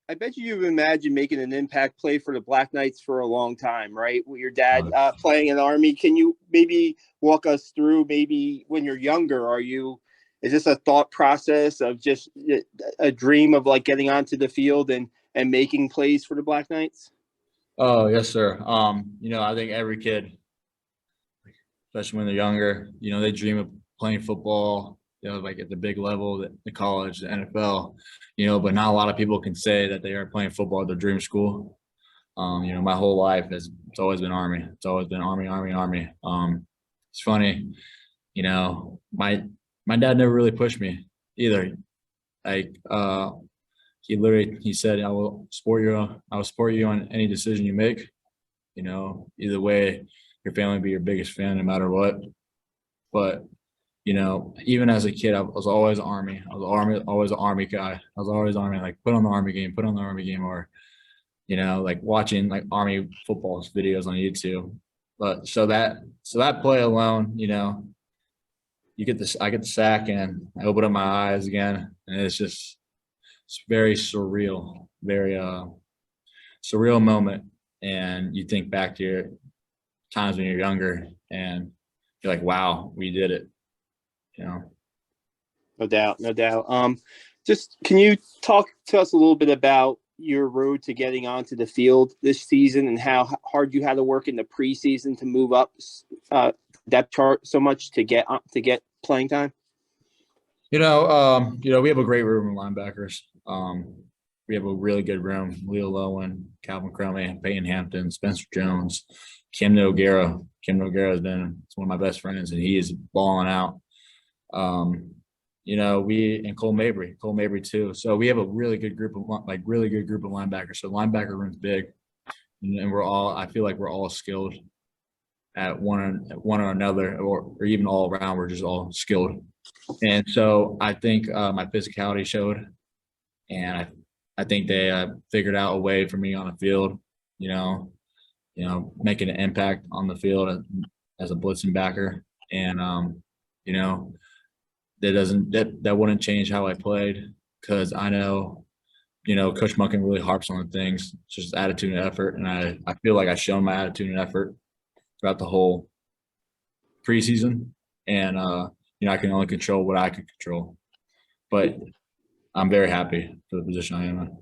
I bet you've imagined making an impact play for the Black Knights for a long time, right? With your dad playing in the Army. Can you maybe walk us through maybe when you're younger, is this a thought process of just a dream of like getting onto the field and making plays for the Black Knights? Oh, yes, sir. I think every kid, especially when they're younger, they dream of playing football, like at the big level, the college, the NFL, but not a lot of people can say that they are playing football at their dream school. My whole life it's always been Army. It's always been Army, Army, Army. It's funny, my dad never really pushed me either. Like he said, I will support you on any decision you make. Either way, your family will be your biggest fan no matter what. But even as a kid, I was always Army. Always an Army guy. I was always Army. Like put on the Army game, or like watching like Army football videos on YouTube. But so that play alone, I get the sack and I open up my eyes again, and it's very surreal, very surreal moment. And you think back to your times when you're younger, and you're like, wow, we did it. No doubt, no doubt. Just can you talk to us a little bit about your road to getting onto the field this season and how hard you had to work in the preseason to move up depth chart so much to get playing time? We have a great room of linebackers. We have a really good room. Leo Lowen, Calvin Crumley, Peyton Hampton, Spencer Jones, Kim Noguera. Kim Noguera has been one of my best friends, and he is balling out. And Cole Mabry too. So we have a really good group of linebackers. So linebacker room's big, and I feel like we're all skilled at one or another, or even all around. We're just all skilled. And so I think my physicality showed, and I think they figured out a way for me on the field, making an impact on the field as a blitzing backer. And, that wouldn't change how I played, because I know, Coach Munkin really harps on the things, just attitude and effort. And I feel like I've shown my attitude and effort throughout the whole preseason. And, I can only control what I can control. But I'm very happy for the position I am in.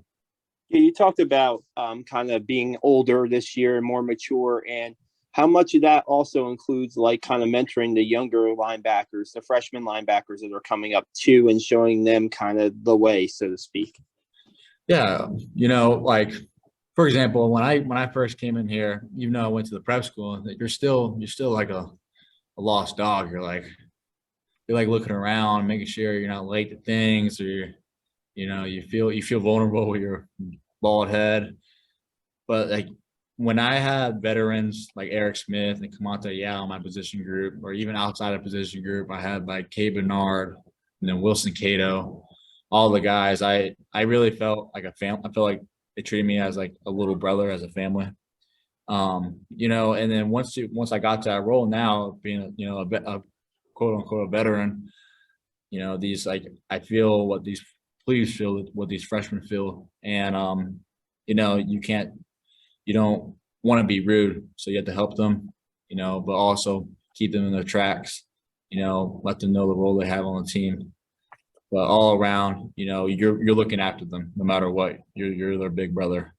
Yeah, you talked about kind of being older this year and more mature, and how much of that also includes like kind of mentoring the younger linebackers, the freshman linebackers that are coming up too, and showing them kind of the way, so to speak. Yeah, like for example, when I first came in here, I went to the prep school, you're still like a lost dog. You're like looking around, making sure you're not late to things, or you feel vulnerable with your bald head. But like when I had veterans like Eric Smith and Kamata Yao in my position group, or even outside of position group, I had like Kay Bernard and then Wilson Cato, all the guys. I really felt like a family. I felt like they treated me as like a little brother, as a family. And then once I got to that role now, being a quote unquote a veteran, these like I feel what these please feel what these freshmen feel. And you don't want to be rude, so you have to help them, but also keep them in their tracks, let them know the role they have on the team. But all around, you're looking after them no matter what. You're their big brother.